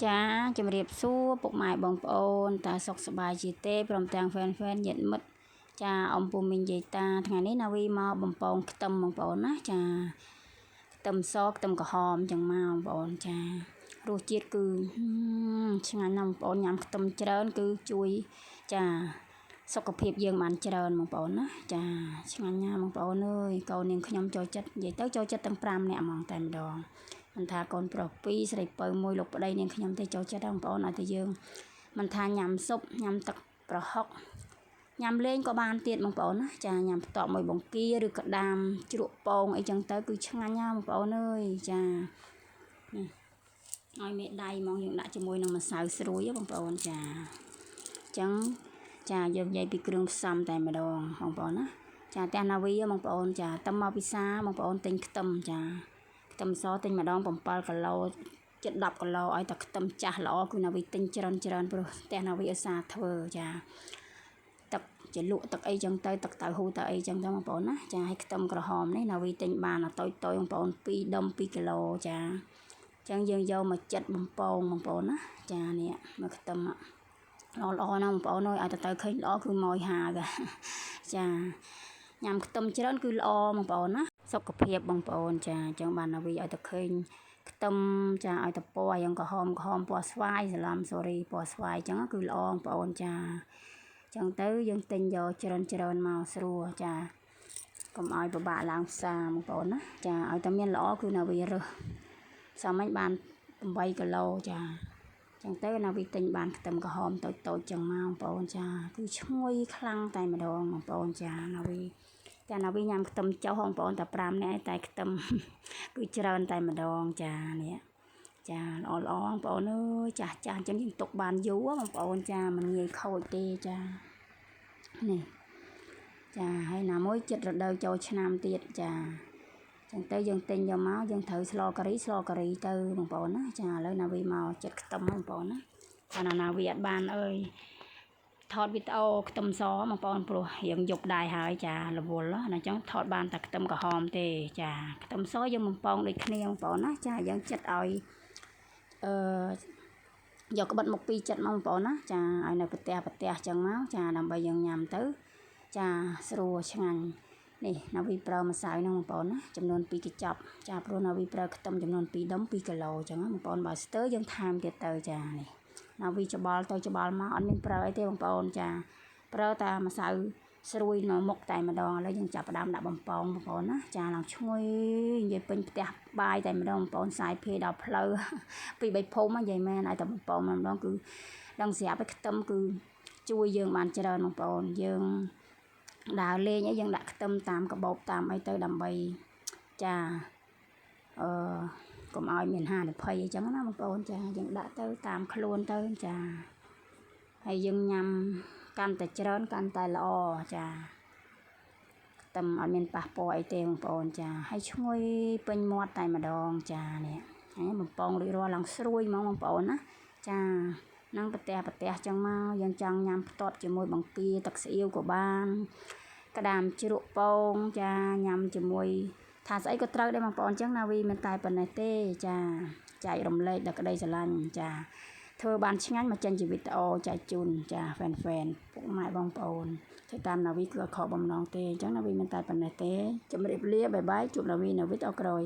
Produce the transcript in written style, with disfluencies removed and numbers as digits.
ចាជំរាបសួរពុកម៉ែបងប្អូនតាសុខសប្បាយជាទេព្រមទាំងហ្វេនញាតិមិត្តចាអ៊ំពូមីងយាយតាថ្ងៃនេះណាវីមកបំពងខ្ទឹមបងប្អូនណាចាខ្ទឹមសខ្ទឹមក្រហមចឹងមកបងប្អូនចារសជាតិគឺឆ្ងាញ់ណាស់បងប្អូនញ៉ាំខ្ទឹមច្រើនគឺជួយចាសុខភាពយើងបានច្រើនបងប្អូនណាចាឆ្ងាញ់ណាស់បងប្អូនអើយកូននាងខ្ញុំចូលចិត្តនិយាយទៅចូលចិត្តទាំង5នាក់ហ្មងតែម្ដងមិនថាកូនប្រុស2ស្រីពៅ1លោកប្តីនាងខ្ញុំទេចូលចិត្តបងប្អូនឲ្យតែយើងមិនថាញ៉ាំស៊ុបញ៉ាំទឹកប្រហុកញ៉ាំលេងក៏បានទៀតបងប្អូនណាចាញ៉ាំផ្ទាប់មួយបង្គាឬក៏ដាមជ្រក់ពងអីចឹងទៅគឺឆ្ងាញ់ណាស់បងប្អូនអើយចានេះឲ្យមេដៃហ្មងយើងដាក់ជាមួយនឹងម្សៅស្រួយបងប្អូនចាអញ្ចឹងចាយើងនិយាយពីគ្រឿងផ្សំតែម្ដងបងប្អូនណាចាតែណាវីបងប្អូនចាតើមកពិសាបងប្អូនទិញខ្ទឹមចាខ្ទឹមសទិញម្ដង7គីឡូជិត10គីឡូឲ្យតែខ្ទឹមចាស់ល្អគឺណាវីទិញច្រើនព្រោះផ្ទះណាវីឧស្សាហ៍ធ្វើចាទឹកជាលក់ទឹកអីចឹងទៅទឹកតៅហ៊ូទៅអីចឹងទៅបងប្អូនណាចាឲ្យខ្ទឹមក្រហមនេះណាវីទិញបានតូចបងប្អូន2ដុំ2គីឡូចាចឹងយើងយកមកចិតបំពងបងប្អូនណាចានេះមកខ្ទឹមល្អណាស់បងប្អូនអើយឲ្យទៅឃើញល្អគឺមកហាចាញ៉ាំខ្ទឹមច្រើនគឺល្អបងប្អូនណាសុខភាពបងប្អូនចាអញ្ចឹងបានណាវីឲ្យទៅឃើញខ្ទឹមចាឲ្យទៅពណ៌យ៉ាងក្រហមពណ៌ស្វាយសាឡាំសូរីពណ៌ស្វាយអញ្ចឹងគឺល្អបងប្អូនចាអញ្ចឹងទៅយើងទិញយកច្រើនមកស្រួលចាកុំឲ្យពិបាកឡើងផ្សារបងប្អូនណាចាឲ្យតែមានល្អគឺណាវីរើសសមមិញបាន8គីឡូចាចឹងទៅណាវីទិញបានខ្ទឹមក្រហមតូចចឹងមកបងប្អូនចាគឺឈ្ងុយខ្លាំងតែម្ដងបងប្អូនចាណាវីតែណាវីញ៉ាំខ្ទឹមចុះបងប្អូនតែ5នាក់តែខ្ទឹមគឺច្រើនតែម្ដងចានេះចាល្អបងប្អូនអើយចាស់អញ្ចឹងយើងទុកបានយូរបងប្អូនចាមិនងាយខូចទេចានេះចាហើយណាមួយចិត្តរដូវចូលឆ្នាំទៀតចាចឹងទៅយើងទិញយកមកយើងត្រូវស្លការីទៅបងប្អូនណាចាឥឡូវណាវីមកចិត្តខ្ទឹមបងប្អូនណាតែណាវីអត់បានអើយថតវីដេអូខ្ទឹមសបងប្អូនព្រោះរៀងយប់ដែរហើយចារវល់ណាអញ្ចឹងថតបានតែខ្ទឹមក្រហមទេចាខ្ទឹមសយើងបំពងដូចគ្នាបងប្អូនណាចាយើងចិត្តឲ្យយកក្បិតមុខ2ចិត្តមកបងប្អូនណាចាឲ្យនៅប្រទះចឹងមកចាដើម្បីយើងញ៉ាំទៅចាស្រួលឆ្ងាញ់នេះណាវីប្រើម្សៅហ្នឹងបងប្អូនណាចំនួន2កញ្ចប់ចាព្រោះណាវីប្រើខ្ទឹមចំនួន2ដុំ2គីឡូអញ្ចឹងបងប្អូនបើស្ទើយើងថែមទៀតទៅចានេះណាវីច្បល់ទៅច្បល់មកអត់មានប្រើអីទេបងប្អូនចាប្រើតែម្សៅស្រួយនៅមុខតែម្ដងឥឡូវយើងចាប់ផ្ដើមដាក់បំពងបងប្អូនណាចាឡើងឈ្ងុយនិយាយពេញផ្ទះបាយតែម្ដងបងប្អូនសាយភាយដល់ផ្លូវពី3ភូមិនិយាយមែនឲ្យតែបំពងម្ដងគឺដឹងស្រាប់ឲ្យខ្ទឹមគឺជួយយើងបានច្រើនបងប្អូនយើងដើរលេងអីយើងដាក់ខ្ទឹមតាមកាបូបតាមអីទៅដើម្បីចាកុំឲ្យមានហានិភ័យអីចឹងណាបងប្អូនចាយើងដាក់ទៅតាមខ្លួនទៅចាហើយយើងញ៉ាំកាន់តែច្រើនកាន់តែល្អចាខ្ទឹមអត់មានប៉ះពាល់អីទេបងប្អូនចាហើយឈ្ងុយពេញមាត់តែម្ដងចានេះហើយបំពងរួចរាល់ឡើងស្រួយហ្មងបងប្អូនណាចានឹងប្រទះចឹងមកយើងចង់ញ៉ាំផ្ទាប់ជាមួយបង្គាទឹកស៊ីអ៊ីវក៏បានក្តាមជ្រក់ពងចាញ៉ាំជាមួយថាស្អីក៏ត្រូវដែរបងប្អូនចឹងណាវីមិនតែប៉ុណ្ណេះទេចាចែករំលែកដល់ក្តីស្រឡាញ់ចាធ្វើបានឆ្ងាញ់មកចេញជាវីដេអូចែកជូនចាហ្វេនពុកម៉ែបងប្អូនធ្វើតាមណាវីគឺអត់ខកបំណងទេអញ្ចឹងណាវីមិនតែប៉ុណ្ណេះទេជម្រាបលាបាយបាយជួបណាវីនៅវីដេអូក្រោយ